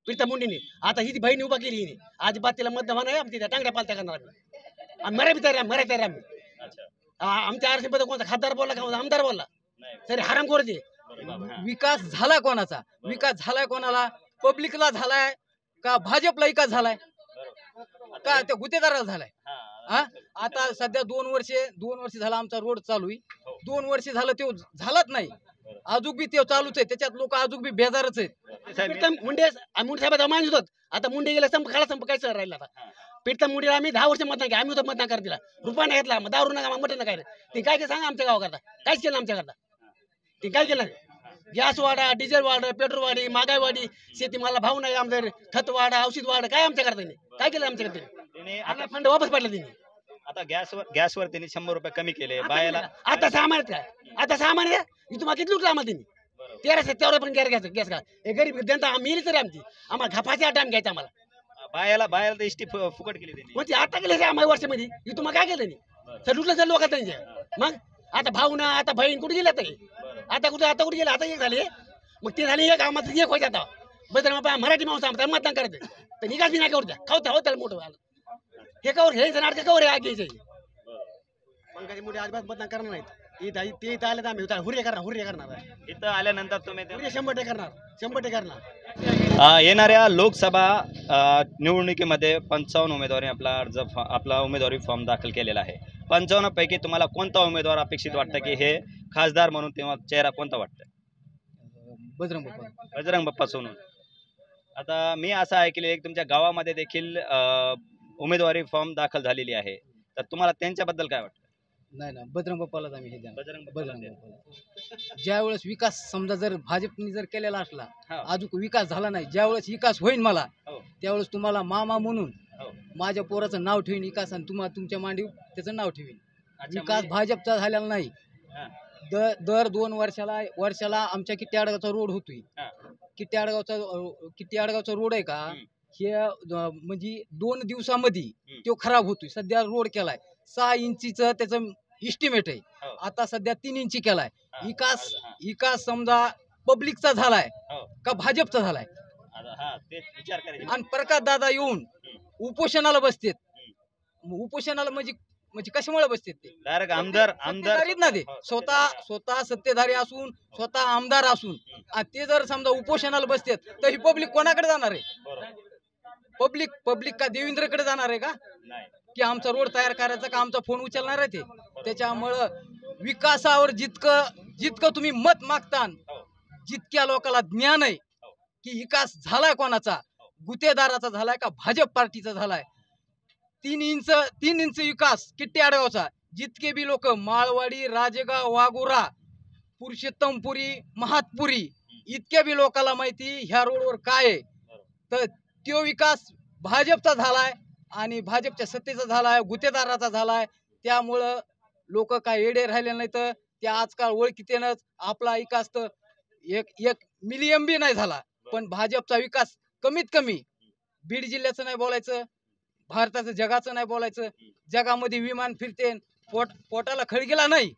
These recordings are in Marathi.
प्रीतम मुंडेने आता ही बहीण उभा केली हिने अजिबात तिला मतदान नाही आमची टांगड्या पालत्या करणार आम्ही मराठी तयार आम्ही आमच्या आरक्षण कोणता खासदार बोलला का आमदार बोलला तरी हराम कोरते विकास झालाय कोणाचा विकास झालाय कोणाला पब्लिकला झालाय का भाजपला विकास झालाय का त्या गुत्तेदाराला झालाय हा आता सध्या 2 वर्ष झाला आमचा रोड चालू आहे 2 वर्ष झालं तो झालाच नाही अजून बी ते चालूच आहे त्याच्यात लोक अजून बी बेजारच आहेत मुंडे साहेब मानत होत आता मुंडे गेला संप काय सर राहिला आता प्रीतम मुंडेला आम्ही 10 वर्ष मतदान केलं आम्ही होतो मतदान करत दिला रुपया नाही घेतला मग दारू नका मटन काय ते काय सांगा आमच्या गावाकरता काहीच केलं आमच्याकरता ते काय केलं गॅस वाढा डिझेल वाढ पेट्रोल वाढी महागाई वाढी शेतीमाला भाव नाही आमचं खत वाढा औषध वाढ काय आमच्याकरता काय केलं आमच्याकडे आपला फंड वापस पडला त्यांनी आता गॅसवर त्यांनी 100 रुपये कमी केले बायाला आता सामान आता सामान तुम्हाला किती लुटलं आम्हाला त्यांनी 1300 पण गॅस का हे गरीब जनता मिळेल तरी आमची आम्हाला घापाचा टाइम घ्यायचा आम्हाला बायाला तर इष्टी फुकट केली त्यांनी म्हणजे आता केले आम्हाला वर्षामध्ये तुम्हाला काय केलं त्यांनी तर लुटलं सर लोक त्यांचे मग आता भाऊ ना आता बहीण कुठे गेला तरी आता कुठे गेला आता एक झाले मग ते झाले एक आम्हाला एक व्हायचं आता बदल मराठी माणूस आमचा मतदान करायचं तर निकाल बी नाही करू द्या खावता हो त्याला मोठं हे कवर हे नाटक कवर आहे आगे पंकज मोठे अजिबात मतदान करणार नाहीत ते इथं आले तर आम्ही हुर्रे करणार इथं आल्यानंतर तुम्ही 100% करणार येणाऱ्या लोकसभा निवडणुकीमध्ये 55 उमेदवारांनी आपला उमेदवारी फॉर्म दाखल केलेला आहे 55 पैकी तुम्हाला कोणता उमेदवार अपेक्षित वाटतं की हे खासदार म्हणून तेव्हा चेहरा कोणता वाटतं बजरंग बाप्पा सोनून आता मी असं ऐकले एक तुमच्या गावामध्ये देखील उमेदवारी फॉर्म दाखल झालेली आहे तर तुम्हाला त्यांच्याबद्दल काय वाटतं नाही ना बजरंग बाप्पालाच आम्ही हे बजरंग बाप्पाला ज्या वेळेस विकास समजा जर भाजपने जर केलेला असला अजून विकास झाला नाही ज्या वेळेस विकास होईल मला त्यावेळेस तुम्हाला मामा म्हणून माझ्या पोराचं नाव ठेवीन विकास आणि तुमच्या मांडीव त्याचं नाव ठेवीन विकास भाजपचा झालेला नाही दर 2 वर्षाला आमच्या किती आडगावचा रोड होतोय किती आडगावचा रोड आहे का हे म्हणजे 2 दिवसामध्ये तो खराब होतोय सध्या रोड केलाय 6 इंचीचं त्याचं इस्टिमेट आहे आता सध्या 3 इंची केलाय विकास समजा पब्लिकचा झालाय का भाजपचा झालाय आणि प्रकाश दादा येऊन उपोषणाला बसतेत उपोषणाला म्हणजे कशामुळे बसतेत ते डायरेक्ट आमदार ना ते स्वतः सत्तेधारी असून स्वतः आमदार असून ते जर समजा उपोषणाला बसतेत तर ही पब्लिक कोणाकडे जाणार आहे पब्लिक का देवेंद्रकडे जाणार आहे का की आमचा रोड तयार करायचा का आमचा फोन उचलणार आहे ते त्याच्यामुळं विकासावर जितकं तुम्ही मत मागता जितक्या लोकांना ज्ञान आहे की विकास झालाय कोणाचा गुत्तेदाराचा झालाय का भाजप पार्टीचा झालाय 3 इंच विकास किट्टी आडगावचा जितके बी लोक माळवाडी राजेगाव वाघोरा पुरुषोत्तमपुरी महातपुरी इतक्या बी लोकांना माहिती ह्या रोडवर काय आहे तर तो विकास भाजपचा झालाय आणि भाजपच्या सत्तेचा झालाय गुत्तेदाराचा झालाय त्यामुळं लोक काय येडे राहिले नाही तर त्या आजकाल ओळखीतेनच आपला विकास तर एक मिलियन बी नाही झाला पण भाजपचा विकास कमीत कमी बीड जिल्ह्याचं नाही बोलायचं भारताचं जगाचं नाही बोलायचं जगामध्ये विमान फिरते पोटाला खळगेला नाही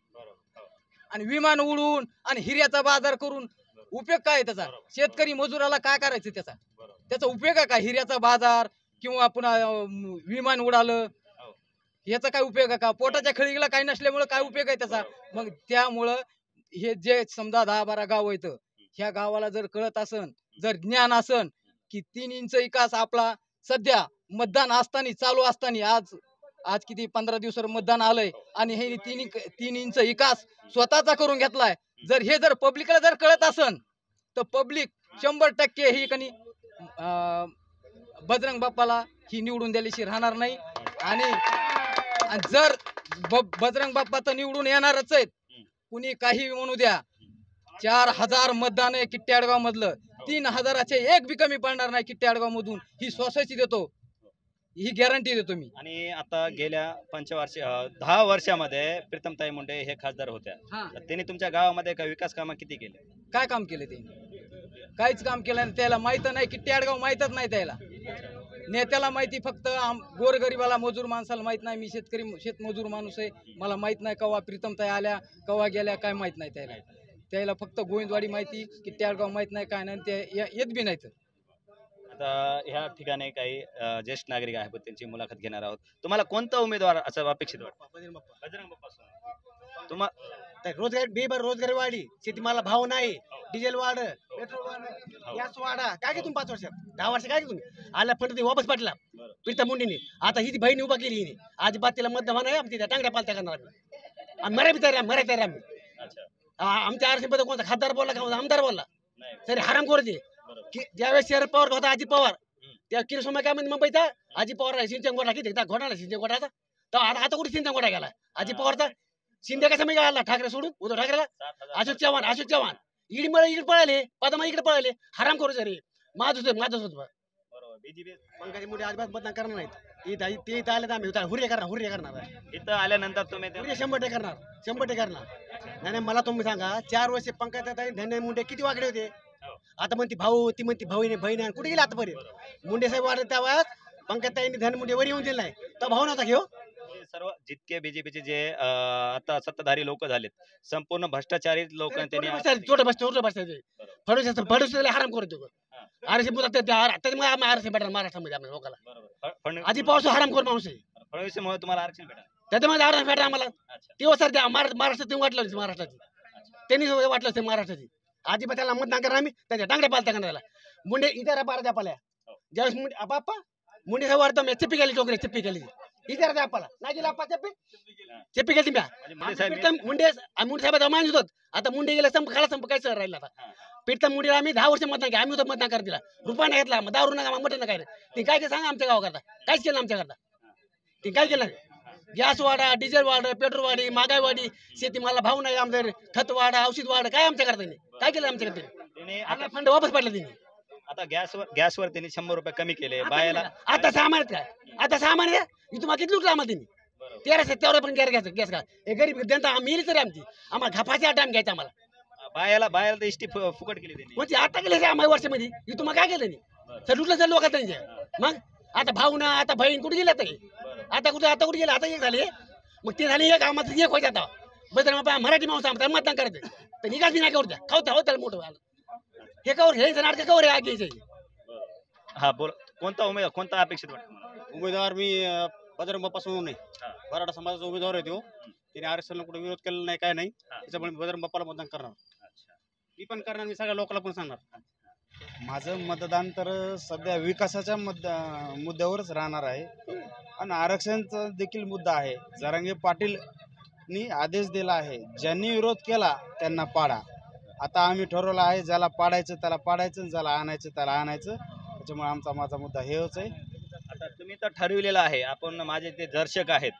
आणि विमान उडून आणि हिऱ्याचा बाजार करून उपयोग काय त्याचा शेतकरी मजुराला काय करायचं त्याचा उपयोग आहे का हिऱ्याचा बाजार किंवा पुन्हा विमान उडालं याचा काय उपयोग आहे का पोटाच्या खळगीला काही नसल्यामुळे काय उपयोग आहे त्याचा मग त्यामुळं हे जे समजा 10-12 गाव येतं ह्या गावाला जर कळत असन जर ज्ञान असन की 3 इंच विकास आपला सध्या मतदान असताना चालू असताना आज किती 15 दिवसावर मतदान आलंय आणि हे 3 इंच विकास स्वतःचा करून घेतलाय जर पब्लिकला जर कळत असन तर पब्लिक 100% ही कनी बजरंग बाप्पाला ही निवडून द्यायची राहणार नाही आणि जर बजरंग बाप्पा तर निवडून येणारच आहेत कुणी काही म्हणू द्या 4000 मतदान आहे किट्टी आडगाव मधलं 3000चे एक बी कमी पडणार नाही किट्टी आडगाव मधून ही सोसायटी देतो ही गॅरंटी देतो मी आणि आता गेल्या 10 वर्षामध्ये प्रीतमताई मुंडे हे खासदार होत्या त्यांनी तुमच्या गावामध्ये काही विकास कामं किती केले काय काम केले ते काहीच काम केलं नाही त्याला माहित नाही किट्टी आडगाव माहितच नाही त्याला नेत्याला माहिती फक्त गोरगरीबाला मजूर माणसाला माहित नाही मी शेतमजूर माणूस आहे मला माहित नाही कवा प्रीतमताई आल्या कवा गेल्या काय माहित नाही त्याला फक्त गोविंदवाडी माहिती किट्टी आडगाव माहित नाही काय नाही ते येत बी नाहीत ह्या ठिकाणी काही ज्येष्ठ नागरिक आहेत त्यांची मुलाखत घेणार आहोत. तुम्हाला कोणता उमेदवार असं अपेक्षित वाटतं? बजरंग बाप्पा. तुम्हा तर रोजगार बेरोजगारी वाढी, शेतीमाला भाव नाही, डिझेल वाढ, पेट्रोल वाढ, गॅस वाढा. काय काय तुम्ही 5 वर्षात 10 वर्ष काय तुम्ही आला फंड ते वापस पाठला प्रीतम मुंडेने. आता ही बहीण उभा केली हिने, अजिबात तिला मतदान होणार आमची त्या टांगड्या पालत्या करणार आम्ही मराठी तयार आम्ही. अच्छा. आमच्या आरसी मध्ये कोणता खासदार बोलला का आमदार बोलला नाही. तरी हराम करते की ज्यावेळेस शरद पवार होता अजित पवार त्या किरसोमा काय म्हणजे मुंबईचा अजित पवार सिंचन गोठा किती घोटाळा सिंचन गोठाचा. तर आता कुठे सिंचन गोठा गेला अजित पवारचा. शिंदे कसा मी आला ठाकरे सोडून उद्धव ठाकरेला. 7,000. अशोक चव्हाण इकडे पळाले पदमा इकडे पळाले हराम करू रे. माझच होत बरोबर. बीजेपी पंकजा मुंडे अजिबात मतदान करणार नाहीत. ते इथं आले तर आम्ही हुर्रे करणार इथं आल्यानंतर तुम्ही हुर्रे 100% करणार. नाही मला तुम्ही सांगा 4 वर्ष पंकजाताई धनंजय मुंडे किती वाकडे होते. आता म्हणते भाऊ ती म्हणते भाऊ बहीण कुठे गेला आतापर्यंत. मुंडे साहेब वाढत त्यावेळेस पंकजाताईंनी धन मुंडे वर येऊन दिला नाही तर भाऊ नव्हता घेऊ. सर्व जितके बीजेपीचे जे आता सत्ताधारी लोक झालेत संपूर्ण भ्रष्टाचारी लोक त्यांनी छोटे बसते फडणवीस हराम करतो. आरक्षण आरक्षण भेटणार महाराष्ट्रामध्ये आपल्या लोकांना. आधी पाऊस हराम करून माणूस आहे फडणवीसमुळे तुम्हाला आरक्षण भेटा. त्याच्यामध्ये आरक्षण भेटा आम्हाला. अच्छा. तेव्हा सर त्या महाराष्ट्रात वाटलं महाराष्ट्राची त्यांनी वाटलं ते महाराष्ट्राची. अजिबात त्याला मतदान करणार आम्ही त्याच्या टांगड्या पालत्या करण्याला. मुंडे इतर बारा द्यापाल्या ज्यावेळेस मुंडे बाप्पा मुंडे साहेब वाढतो मी चिप्पी केली टोकरी चिप्पी केली इतर द्यापाला नाही गेला आपा चिप्पी केली मुंडे साहेब मुंडे साहेब मानत होत. आता मुंडे गेला संप काय सर राहिला आता. प्रीतम मुंडेला आम्ही 10 वर्ष मतदान केलं. आम्ही होतं मतदान करत दिला रुपया नाही घेतला दारू नका मटन काय ते काय सांगा आमच्या गावाकरता काहीच केलं आमच्याकरता. ते काय केलं गॅस वाढा डिझेल वाढ पेट्रोल वाढी महागाई वाढी शेतीमाला भाव नाही आमच्या खत वाढा औषध वाढ काय आमच्याकरता काय केलं आमच्याकडे. त्यांनी आपला फंड वापस पडला त्यांनी. आता गॅसवर त्यांनी 100 रुपये कमी केले बायाला. आता सामान काय आता सामान आहे तुम्हाला किती लुटलं आम्हाला त्यांनी. 1300 पण गॅस का हे गरीब जनता मिळली तरी आमची आम्हाला घापाचा टाइम घ्यायचा आम्हाला. बायाला तर इष्टी फुकट केली त्यांनी. म्हणजे आता केलं आम्हाला वर्षामध्ये ही तुम्हाला काय केलं नाही सर लुटलं सर लोक त्यांचे. मग आता भाऊ ना आता बहीण कुठे गेला तरी आता कुठे गेला आता एक झाले मग ते झाले एक आम्हाला एक व्हायचं आता बदल मराठी माणूस आमचा मतदान करायचं तर निघाच नाही करू द्या खावता हो त्याला मोठं हे कवर हे नाटक कवर आहे आगे. हा बोल कोणता अपेक्षित वाटतं? उमेदवार मी बजरंग बाप्पा सोनू नाही मराठा समाजाचा उमेदवार आहे तो. त्याने आरक्षणाला कुठे विरोध केलेला नाही काय नाही त्याच्यामुळे बजरंग बाप्पाला मतदान करणार. मी पण करणार मी सगळ्या लोकांना पण सांगणार. माझं मतदान तर सध्या विकासाच्या मुद्द्यावरच राहणार आहे आणि आरक्षणचा देखील मुद्दा आहे. जरांगे पाटीलनी आदेश दिला आहे ज्यांनी विरोध केला त्यांना पाडा. आता आम्ही ठरवलं आहे ज्याला पाडायचं त्याला पाडायचं ज्याला आणायचं त्याला आणायचं. त्याच्यामुळे माझा मुद्दा हेच आहे. आता तुम्ही तर ठरविलेलं आहे. आपण माझे ते दर्शक आहेत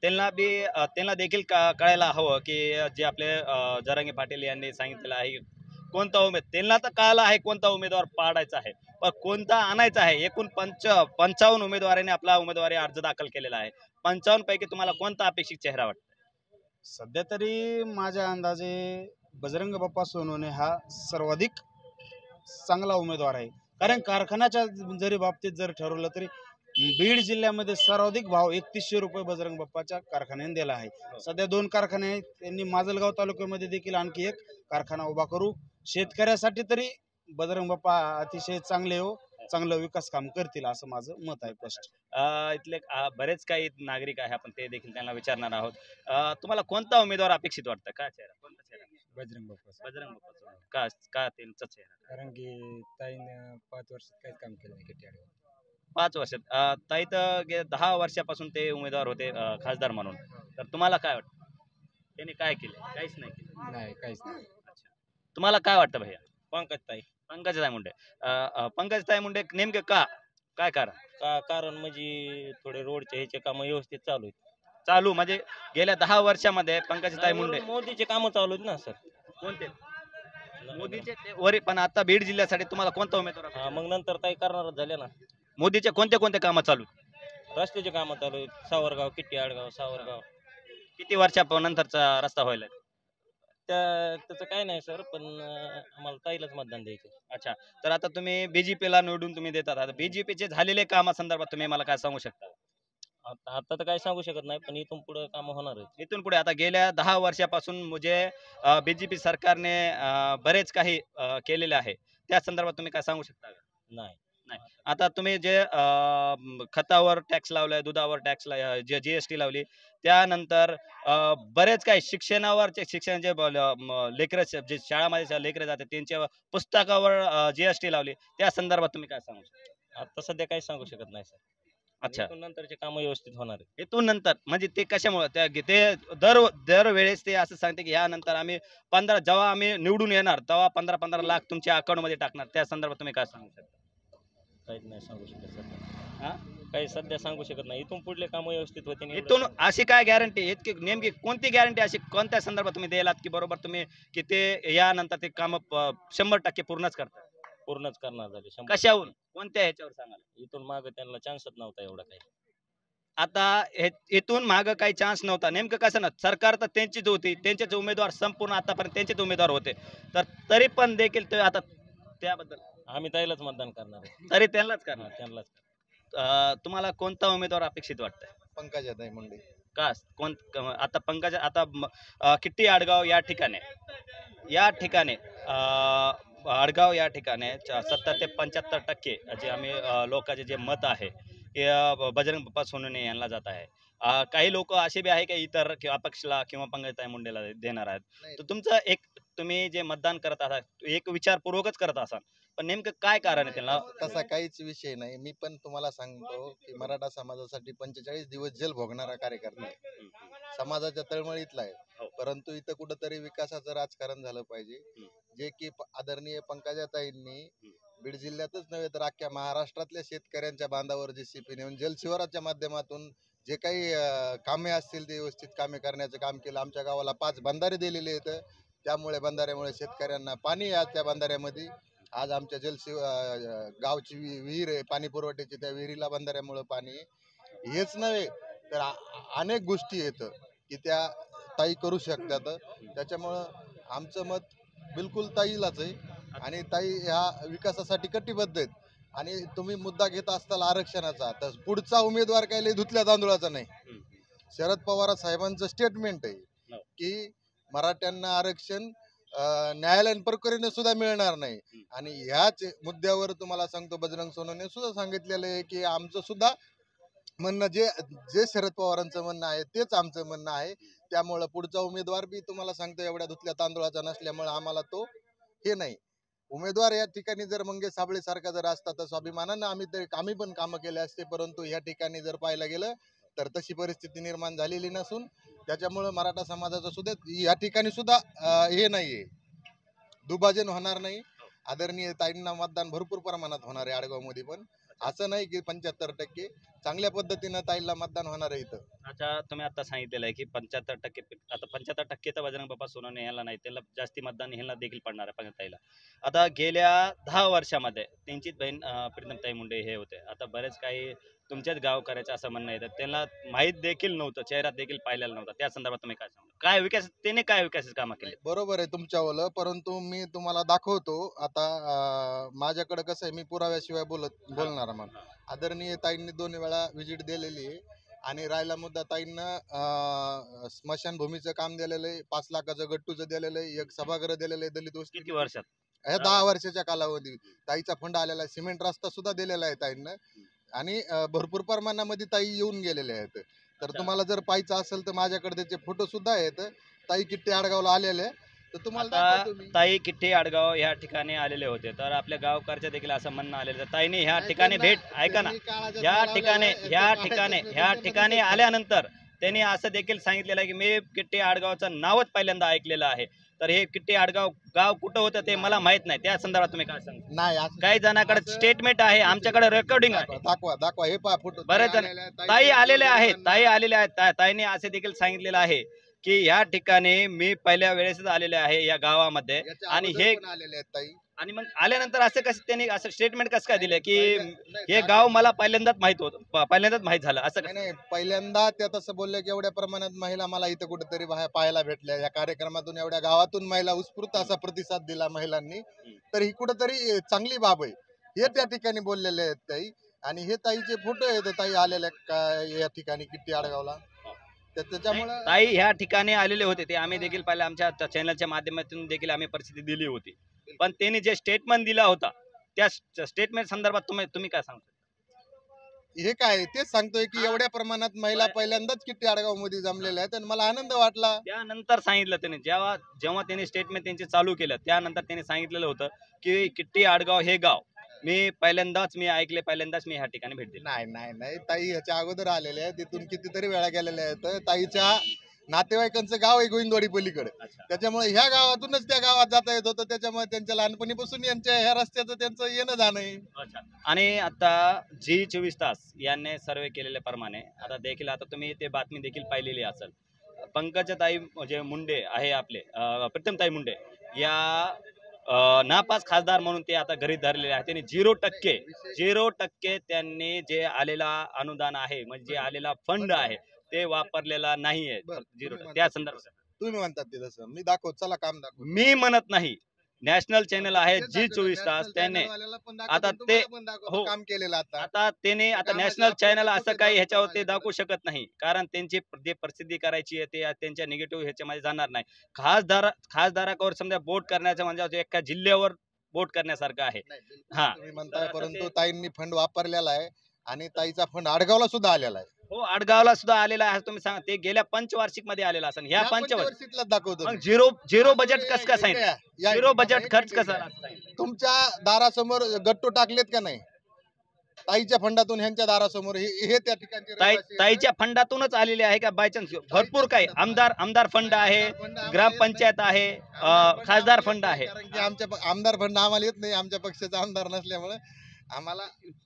त्यांना देखील कळायला हवं की जे आपले जरांगे पाटील यांनी सांगितलेलं आहे कोणता त्यांना तर कळालं आहे कोणता उमेदवार पाडायचा आहे पण कोणता आणायचा आहे. एकूण 55 उमेदवारांनी आपला उमेदवारी अर्ज दाखल केलेला आहे. 55 पैकी तुम्हाला कोणता अपेक्षित चेहरा वाटतो? सध्या तरी माझ्या अंदाजे बजरंग बाप्पा सोनवणे हा सर्वाधिक चांगला उमेदवार आहे. कारण कारखान्याच्या जरी बाबतीत जर ठरवलं तरी बीड जिल्ह्यामध्ये सर्वाधिक भाव 3100 रुपये बजरंग बाप्पाच्या कारखान्याने दिला आहे. सध्या 2 कारखाने आहेत. त्यांनी माजलगाव तालुक्यामध्ये देखील आणखी एक कारखाना उभा करू. शेतकऱ्यासाठी तरी बजरंग बाप्पा अतिशय चांगले चांगलं विकास काम करतील असं माझं मत आहे. स्पष्ट इथले बरेच काही नागरिक आहे आपण ते देखील त्यांना विचारणार आहोत. तुम्हाला कोणता उमेदवार अपेक्षित वाटतं? का चेहरा कोणता चेहरा? बजरंग बाप्पा. बजरंग बाप्पा का त्यांचा चेहरा? कारण की ताईनं 5 वर्षात काहीच काम केलं नाही केटीआरवर. 5 वर्षात ताई तर 10 वर्षापासून ते उमेदवार होते खासदार म्हणून. तर तुम्हाला काय वाटतं त्यांनी काय केलं? काहीच नाही केलं. नाही काहीच नाही. अच्छा तुम्हाला काय वाटतं भैया? पंकजताई पंकजताई मुंडे नेमके काय कारण? कारण म्हणजे थोडे रोडचे ह्याचे काम व्यवस्थित चालू आहेत. चालू म्हणजे गेल्या 10 वर्षामध्ये पंकजताई मुंडे मोदीचे काम चालू आहेत ना सर. कोणते मोदीचे वरी पण आता बीड जिल्ह्यासाठी तुम्हाला कोणता उमेदवार? हा मग नंतर ताई करणारच झाले ना. मोदीचे कोणते कामं चालू? रस्त्याचे काम चालू आहेत. सावरगाव किट्टी आडगाव सावरगाव. किती वर्षानंतरचा रस्ता व्हायला? त्याचं काय नाही सर पण आम्हाला ताईलाच मतदान द्यायचं. अच्छा तर आता तुम्ही बीजेपीला निवडून तुम्ही देतात. आता बीजेपीचे झालेले कामासंदर्भात तुम्ही मला काय सांगू शकता? आता तर काय सांगू शकत नाही पण इथून पुढे काम होणार आहेत. इथून पुढे आता गेल्या 10 वर्षापासून म्हणजे बीजेपी सरकारने बरेच काही केलेले आहे त्या संदर्भात तुम्ही काय सांगू शकता? नाही आता तुम्ही जे खतावर टॅक्स लावलाय, दुधावर टॅक्स जे जीएसटी लावली, त्यानंतर बरेच काही शिक्षण जे लेकरं जे शाळामध्ये लेकरं जातात त्यांच्या पुस्तकावर जीएसटी लावली, त्या संदर्भात तुम्ही काय सांगू शकता? आता सध्या काही सांगू शकत नाही सर. अच्छा, इथून नंतरचे काम व्यवस्थित होणार आहे. इथून नंतर म्हणजे ते कशामुळे ते दरवेळेस ते असं सांगते की यानंतर आम्ही जेव्हा आम्ही निवडून येणार तेव्हा 15-15 लाख तुमच्या अकाउंट मध्ये टाकणार, त्या संदर्भात तुम्ही काय सांगू शकता? काहीच नाही सांगू शकत सध्या. हा? काही सध्या सांगू शकत नाही. इथून पुढले काम व्यवस्थित होते. इथून अशी काय गॅरंटी इतकी नेमकी कोणती गॅरंटी अशी कोणत्या संदर्भात तुम्ही द्यालात की बरोबर तुम्ही की ते यानंतर ते काम 100% पूर्णच करतात? पूर्णच करणार झाले 100%. कशाहून कोणत्या ह्याच्यावर सांगाल? इथून मागे त्यांना चान्सच नव्हता एवढा काही. आता इथून मागं काही चान्स नव्हता, नेमकं कसं ना, सरकार तर त्यांचीच होती, त्यांचेच उमेदवार संपूर्ण आतापर्यंत त्यांचेच उमेदवार होते, तर तरी पण देखील ते आता त्याबद्दल आम्ही त्यालाच मतदान करणार आहे. तरी त्यांनाच करणार. त्यांनाच. तुम्हाला कोणता उमेदवार अपेक्षित वाटतंय? पंकजाताई मुंडे. का आता पंकज आता किट्टी आडगाव या ठिकाणी आडगाव या ठिकाणी 70 ते 75% जे आम्ही लोकांचे जे मत आहे ते बजरंग बाप्पा सोनवणे यांना जात आहे. काही लोक असे बी आहे की इतर अपक्षला किंवा पंकजाताई मुंडेला देणार आहेत. तर तुमचं तुम्ही जे मतदान करत आहात एक विचारपूर्वकच करत असाल, पण नेमकं काय कारण आहे त्यांना? तसा काहीच विषय नाही. मी पण तुम्हाला सांगतो की मराठा समाजासाठी 45 दिवस जेल भोगणारा कार्यकर्ता आहे. समाजाच्या तळमळीतला आहे, परंतु इथं कुठंतरी विकासाचं राजकारण झालं पाहिजे, जे की आदरणीय पंकजाताईंनी बीड जिल्ह्यातच नव्हे तर अख्ख्या महाराष्ट्रातल्या शेतकऱ्यांच्या बांधावर जेसीपी नेऊन जलशिवाराच्या माध्यमातून जे काही कामे असतील ते व्यवस्थित कामे करण्याचं काम केलं. आमच्या गावाला 5 बंधारे दिलेले आहेत, त्यामुळे बंधाऱ्यामुळे शेतकऱ्यांना पाणी आहे. त्या बंधाऱ्यामध्ये आज आमच्या गावची विहीर आहे पाणी पुरवठ्याची, त्या विहिरीला बंधाऱ्यामुळे पाणी. हेच नव्हे तर अनेक गोष्टी आहेत की त्या ताई करू शकतात. त्याच्यामुळं आमचं मत बिलकुल ताईलाच आहे आणि ताई ह्या विकासासाठी कटिबद्ध आहेत. आणि तुम्ही मुद्दा घेत असताल आरक्षणाचा, तर पुढचा उमेदवार काय लय धुतल्या तांदूळाचा नाही. शरद पवार साहेबांचं स्टेटमेंट आहे की मराठ्यांना आरक्षण न्यायालयीन प्रक्रियेने सुद्धा मिळणार नाही. आणि ह्याच मुद्द्यावर तुम्हाला सांगतो बजरंग सोनवणे सुद्धा सांगितलेलं आहे की आमचं सुद्धा म्हणणं जे शरद पवारांचं म्हणणं आहे तेच आमचं म्हणणं आहे. त्यामुळं पुढचा उमेदवार बी तुम्हाला सांगतो एवढ्या धुतल्या तांदूळाचा नसल्यामुळे आम्हाला तो हे नाही. उमेदवार या ठिकाणी जर मंगेश साबळे सारखा जर असता तर स्वाभिमानानं आम्ही पण कामं केले असते, परंतु या ठिकाणी जर पाहायला गेलं तर तशी परिस्थिती निर्माण झालेली नसून त्याच्यामुळं मराठा समाजाचं सुद्धा या ठिकाणी सुद्धा हे नाहीये, दुभाजन होणार नाही. आदरणीय ताईंना मतदान भरपूर प्रमाणात होणार आहे आडगावमध्ये, पण असं नाही की 75% चांगल्या पद्धतीनं ताईला मतदान होणार आहे इथं. अच्छा, तुम्ही आता सांगितलेलं आहे की 75%, आता 75% तर बजरंग बाप्पा सोनवणे यांना नाही, त्याला जास्ती मतदान ह्यांना देखील पडणार आहे पंकजाताईला. आता गेल्या 10 वर्षामध्ये त्यांचीच बहीण प्रीतमताई मुंडे हे होते. आता बरेच काही तुमच्याच गावकऱ्याचं असं म्हणणं आहे, त्यांना माहीत देखील नव्हतं, चेहरा देखील पाहिलेला नव्हता, त्या संदर्भात तुम्ही काय सांगा? काय विकास कामं केले? बरोबर आहे तुमच्यावालं, परंतु मी तुम्हाला दाखवतो. आता माझ्याकडे कसं आहे, मी पुराव्याशिवाय बोलणार मग. आदरणीय ताईंनी 2 वेळा व्हिजिट दिलेली आहे आणि राहिला मुद्दा ताईंना स्मशानभूमीचं काम दिलेलं आहे, 5 लाखाचं गट्टूचं दिलेलं आहे, एक सभागृह दिलेलं आहे दलित वस्ती. किती वर्षात? ह्या 10 वर्षाच्या कालावधी ताईचा फंड आलेला आहे, सिमेंट रस्ता सुद्धा दिलेला आहे ताईंना आणि भरपूर प्रमाणामध्ये ताई येऊन गेलेले आहेत. तर तुम्हाला जर पाहायचं असेल तर माझ्याकडे त्याचे फोटो सुद्धा आहेत. ताई किट्टी आडगावला आलेले तर तुम्हाला दाखवतो मी. ताई किट्टी आडगाव या ठिकाणी आलेले होते, तर आपल्या गावकरच्या देखील असं म्हणणं आलेलं ताईने ह्या ठिकाणी भेट ऐका ना, ह्या ठिकाणी आल्यानंतर त्यांनी असं देखील सांगितलेलं आहे की मी किट्टी आडगावचं नावच पहिल्यांदा ऐकलेलं आहे. तर हे किट्टी आडगाव गाव कुठं होतं ते मला माहित नाही, त्या संदर्भात तुम्ही काय सांगता? नाही, काही जणांकडे स्टेटमेंट आहे, आमच्याकडे रेकॉर्डिंग आहे. दाखवा हे पहा फोटो. बरेच जण ताई आलेले आहेत. ताईने असे देखील सांगितलेलं आहे की या ठिकाणी मी पहिल्या वेळेसच आलेले आहे या गावामध्ये आणि हे आलेले आहेत ताई. आणि मग आल्यानंतर असं कसं त्यांनी असं स्टेटमेंट कसं काय दिलं की हे गाव मला पहिल्यांदाच माहित झालं असं? नाही, पहिल्यांदा त्या तसं बोलले की एवढ्या प्रमाणात महिला मला इथं कुठेतरी पाहायला भेटल्या या कार्यक्रमातून, एवढ्या गावातून महिला उत्स्फूर्त असा प्रतिसाद दिला महिलांनी, तर ही कुठेतरी चांगली बाब आहे हे त्या ठिकाणी बोललेले आहेत ताई. आणि हे ताईचे फोटो आहेत ताई आलेल्या या ठिकाणी किट्टी आडगावला. त्याच्यामुळे ताई ह्या ठिकाणी आलेले होते, ते आम्ही देखील पाहिलं, आमच्या चॅनलच्या माध्यमातून देखील आम्ही परिस्थिती दिली होती. पण त्यांनी जे स्टेटमेंट दिला होता त्या स्टेटमेंट संदर्भात तुम्ही काय सांगता? हे काय तेच सांगतोय की एवढ्या प्रमाणात महिला पहिल्यांदाच किट्टी आडगाव मध्ये जमलेल्या आहेत आणि मला आनंद वाटला. त्यानंतर सांगितलं त्याने जेव्हा जेव्हा त्यांनी स्टेटमेंट त्यांचे चालू केलं त्यानंतर त्यांनी सांगितलेलं होतं की किट्टी आडगाव हे गाव पहिल्यांदाच मी ह्या ठिकाणी भेट दिली. नाही नाही नाही, ताई ह्याच्या अगोदर आलेल्या आहेत, तिथून कितीतरी वेळा गेलेल्या आहेत. ताईच्या नातेवाईकांचं गाव आहे गोविंदवाडी पलीकडे, त्याच्यामुळे ह्या गावातूनच त्या गावात जाता येत होतं. त्याच्यामुळे त्यांच्या लहानपणीपासून यांच्या ह्या रस्त्याचं त्यांचं येणं जाणं आहे. आणि आता G24 तास यांनी सर्वे केलेल्या प्रमाणे आता देखील आता तुम्ही ते बातमी देखील पाहिलेली असेल. पंकजाताई जे मुंडे आहे आपले प्रीतमताई मुंडे या नापास खासदार म्हणून ते आता घरी धरलेले आहेत. त्यांनी 0% त्यांनी जे आलेला अनुदान आहे म्हणजे आलेला फंड आहे ते वापरलेला नाहीये. बरं, 0% त्या संदर्भात तुम्ही म्हणतात ते तसं मी दाखव, चला काम दाखव. मी म्हणत नाही, नॅशनल चॅनल आहे G24 तास त्याने आता ते हो. काम केलेलं आता त्याने आता नॅशनल चॅनल असं काही ह्याच्यावरती दाखवू शकत नाही कारण त्यांची जे प्रसिद्धी करायची आहे ते त्यांच्या निगेटिव्ह ह्याच्यामध्ये जाणार नाही. खासदारावर समजा बोट करण्याचं म्हणजे एका जिल्ह्यावर बोट करण्यासारखं आहे. हा. तुम्ही म्हणताय, परंतु ताईंनी फंड वापरलेला आहे आणि ताईचा फंड आडगावला सुद्धा आलेला आहे. हो, आडगावला सुद्धा आलेला आहे. तुम्ही सांगा ते गेल्या पंचवार्षिक मध्ये आलेला असेल. ह्या पंचवार्षिक पंचवार्षिकला दाखवतो मग मी. झिरो बजेट कसं काय सांगितलं? या- झिरो बजेट एक खर्च मिनिट कसा या. तुमच्या दारासमोर गट्टू टाकलेत का नाही? ताईच्या फंडातून ह्यांच्या दारासमोर हे त्या ठिकाणचे रहिवासी आहेत. ताईच्या फंडातूनच आलेले आहे का बायचान्स? भरपूर काही आमदार फंड आहे, ग्रामपंचायत आहे, खासदार फंड आहे. कारण की आमच्या आमदार फंड आम्हाला येत नाही, आमच्या पक्षाचा आमदार नसल्यामुळे आम्हाला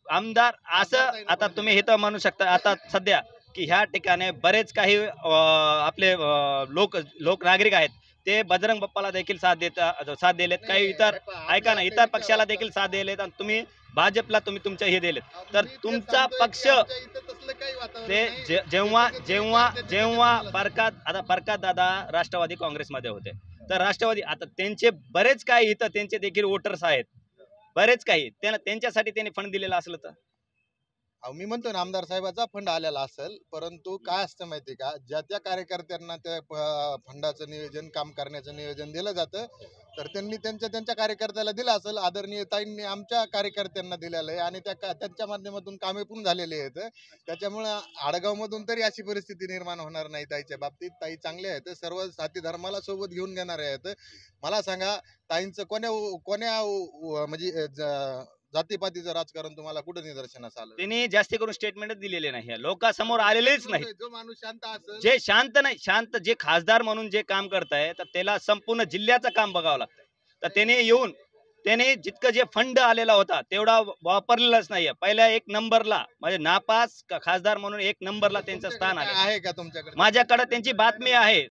आमदार असं आता तुम्ही हे तर म्हणू शकता आता सध्या की ह्या ठिकाणी बरेच काही आपले लोक नागरिक आहेत ते बजरंग बाप्पाला देखील साथ दिलेत. काही इतर ऐका ना, इतर पक्षाला देखील साथ दिलेत आणि तुम्ही भाजपला तुमच्या हे दिलेत. तर तुमचा पक्ष ते जेव्हा परकात दादा राष्ट्रवादी काँग्रेसमध्ये होते तर राष्ट्रवादी आता त्यांचे बरेच काही इथं त्यांचे देखील वोटर्स आहेत, बरेच काही त्यांच्यासाठी त्यांनी फंड दिलेला असलं तर मी म्हणतो ना आमदार साहेबाचा फंड आलेला असेल, परंतु काय असतं माहिती का, ज्या त्या कार्यकर्त्यांना त्या फंडाचं नियोजन काम करण्याचं नियोजन दिलं जातं तर त्यांनी त्यांच्या कार्यकर्त्याला दिलं असेल. आदरणीय ताईंनी आमच्या कार्यकर्त्यांना दिलेलं आहे आणि त्यांच्या माध्यमातून कामे पण झालेली आहेत. त्याच्यामुळे आडगावमधून तरी अशी परिस्थिती निर्माण होणार नाही. ताईच्या बाबतीत ताई चांगले आहेत, सर्व साथी धर्माला सोबत घेऊन घेणारे आहेत. मला सांगा, ताईंचं कोण्या म्हणजे जातीपातीचं राजकारण तुम्हाला कुठं निदर्शनास आलं? त्यांनी जास्ती करून स्टेटमेंटच दिलेले नाही, लोकांसमोर आलेलेच नाही. जो माणूस शांत असेल, जे शांत नाही, शांत जे खासदार म्हणून जे काम करताय तर त्याला संपूर्ण जिल्ह्याचं काम बघावं लागतं. तर त्याने जितकं जे फंड आलेला होता तेवढा वापरलेलाच नाहीये. पहिल्या 1 नंबरला म्हणजे नापास खासदार म्हणून 1 नंबरला त्यांचं स्थान तुमच्याकडे आहे. आहे का तुमच्याकडे? माझ्याकडे त्यांची बातमी आहे.